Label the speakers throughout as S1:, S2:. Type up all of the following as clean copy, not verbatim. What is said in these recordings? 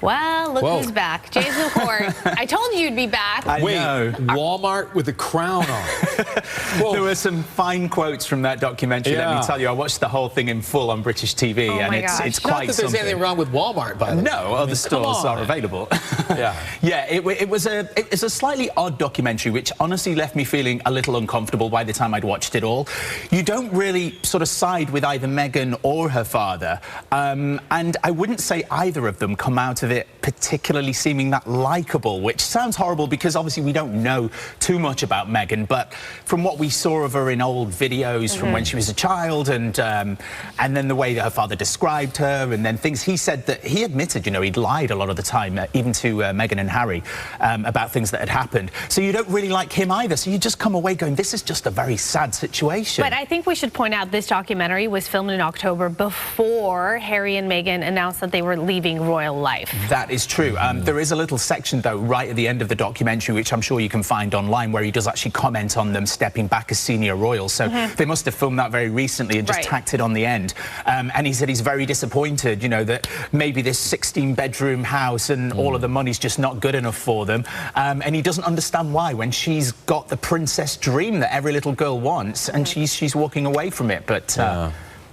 S1: Well, look who's back. James McCourt. I told you you'd be back.
S2: I
S3: Wait,
S2: know.
S3: Walmart with a crown on.
S2: There were some fine quotes from that documentary.
S3: Yeah.
S2: Let me tell you, I watched the whole thing in full on British TV,
S1: Oh
S2: and
S1: my gosh.
S2: it's
S3: Not
S2: quite
S3: that there's
S2: something.
S3: anything wrong with Walmart, by the way.
S2: No, other stores are available.
S3: Yeah.
S2: Yeah, it was a slightly odd documentary, which honestly left me feeling a little uncomfortable by the time I'd watched it all. You don't really sort of side with either Meghan or her father, and I wouldn't say either of them come out of it particularly seeming that likable, which sounds horrible because obviously we don't know too much about Meghan, but from what we saw of her in old videos from when she was a child, and then the way that her father described her, and then things he said, that he admitted, you know, he'd lied a lot of the time, even to Meghan and Harry, about things that had happened. So you don't really like him either. So you just come away going, this is just a very sad situation.
S1: But I think we should point out this documentary was filmed in October before Harry and Meghan announced that they were leaving royal life.
S2: That is true. There is a little section, though, right at the end of the documentary, which I'm sure you can find online, where he does actually comment on them stepping back as senior royals. So they must have filmed that very recently and just tacked it on the end. And he said he's very disappointed, you know, that maybe this 16-bedroom house and all of the money's just not good enough for them. And he doesn't understand why, when she's got the princess dream that every little girl wants, and she's walking away from it. But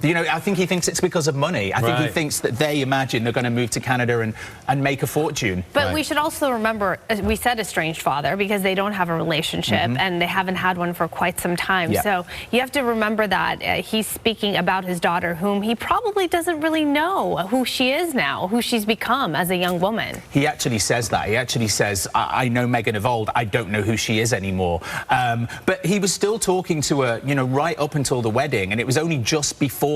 S2: you know, I think he thinks it's because of money. I think he thinks that they imagine they're going to move to Canada and make a fortune.
S1: But we should also remember, we said estranged father because they don't have a relationship and they haven't had one for quite some time. So you have to remember that he's speaking about his daughter, whom he probably doesn't really know who she is now, who she's become as a young woman.
S2: He actually says that. He actually says, I know Meghan of old, I don't know who she is anymore. But he was still talking to her, you know, right up until the wedding, and it was only just before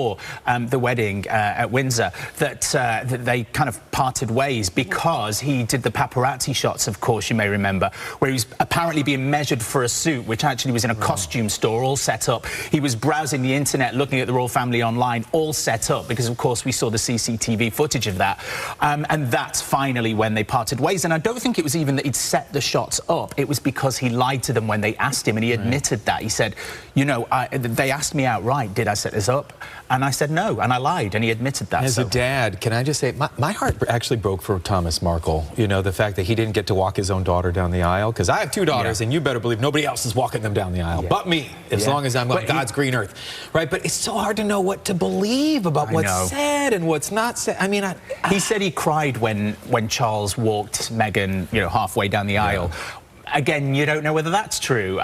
S2: the wedding at Windsor that they kind of parted ways, because he did the paparazzi shots, of course, you may remember, where he was apparently being measured for a suit, which actually was in a costume store, all set up. He was browsing the internet, looking at the royal family online, all set up, because, of course, we saw the CCTV footage of that. And that's finally when they parted ways. And I don't think it was even that he'd set the shots up. It was because he lied to them when they asked him, and he admitted that. He said, you know, they asked me outright, did I set this up? And I said no, and I lied, and he admitted that.
S3: As a dad, can I just say, my heart actually broke for Thomas Markle. You know, the fact that he didn't get to walk his own daughter down the aisle, because I have two daughters, and you better believe nobody else is walking them down the aisle, but me, as long as I'm on God's green earth, right? But it's so hard to know what to believe about what's said and what's not said. I mean,
S2: he said he cried when Charles walked Meghan, you know, halfway down the aisle. Again, you don't know whether that's true.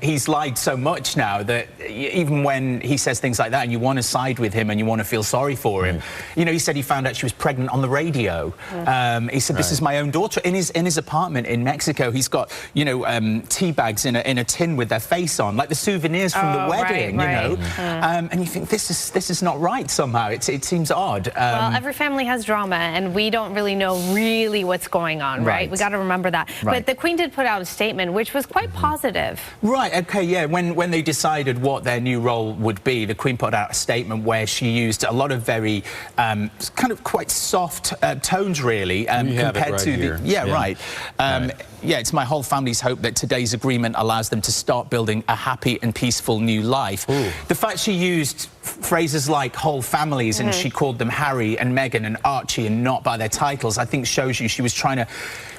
S2: He's lied so much now that even when he says things like that and you want to side with him and you want to feel sorry for him, you know, he said he found out she was pregnant on the radio. He said, this is my own daughter. In his apartment in Mexico, he's got, you know, tea bags in a tin with their face on, like the souvenirs from the wedding, you know. And you think, this is not right somehow. It seems odd.
S1: Well, every family has drama, and we don't really know what's going on, right? We got to remember that. But the Queen did put out a statement which was quite positive.
S2: Right, okay, yeah. When they decided what their new role would be, the Queen put out a statement where she used a lot of very kind of quite soft tones, really, compared to the yeah, it's my whole family's hope that today's agreement allows them to start building a happy and peaceful new life. The fact she used phrases like whole families and she called them Harry and Meghan and Archie and not by their titles, I think shows you she was trying to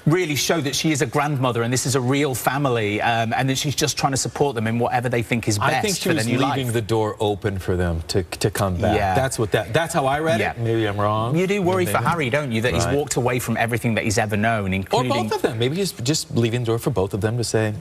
S2: really show that she is a grandmother and this is a real family, and that she's just trying to support them in whatever they think is best.
S3: I think she
S2: for
S3: was
S2: their new
S3: leaving
S2: life.
S3: the door open for them to come back. That's how I read it. Maybe I'm wrong.
S2: You do worry for Harry, don't you, that he's walked away from everything that he's ever known, including...
S3: Or both of them. Maybe just leaving the door for both of them to say,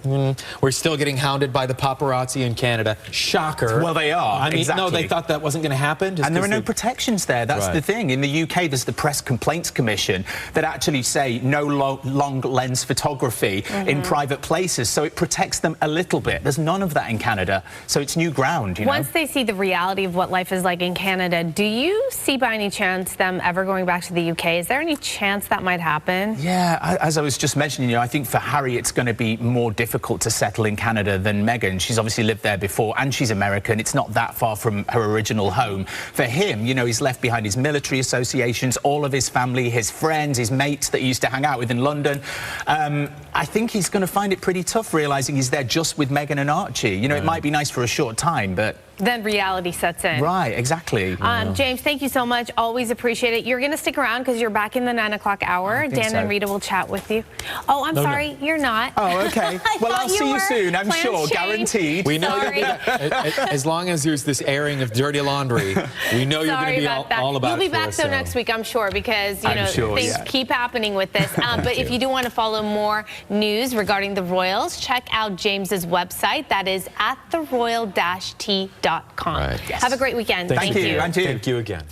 S3: we're still getting hounded by the paparazzi in Canada. Shocker.
S2: Well, they are.
S3: I mean, no, they thought that wasn't going to happen.
S2: And there are no protections there. That's the thing. In the UK, there's the Press Complaints Commission that actually say no long lens photography in private places, so it protects them a little bit. There's none of that in Canada, so it's new ground, you know?
S1: Once they see the reality of what life is like in Canada, do you see by any chance them ever going back to the UK? Is there any chance that might happen?
S2: Yeah, as I was just mentioning, you know, I think for Harry it's going to be more difficult to settle in Canada than Meghan. She's obviously lived there before, and she's American. It's not that far from her original home. For him, you know, he's left behind his military associations, all of his family, his friends, his mates that he used to hang out with in London. I think he's going to find it pretty tough realising he's there just with Meghan and Archie. You know, it might be nice for a short time, but
S1: then reality sets in.
S2: Right, exactly.
S1: James, thank you so much. Always appreciate it. You're going to stick around because you're back in the 9 o'clock hour. Dan and Rita will chat with you. Oh, I'm sorry. You're not.
S2: Oh, okay. Well, I'll see you soon, I'm sure. Guaranteed.
S3: We know you'll be as long as there's this airing of dirty laundry, we know you're going to be all about it.
S1: You'll be back though next week, I'm sure, because you know things keep happening with this. But if you do want to follow more news regarding the Royals, check out James's website. That is at theroyal-t.com.
S3: Right.
S1: Have a great weekend.
S2: Thank you.
S3: Thank you again.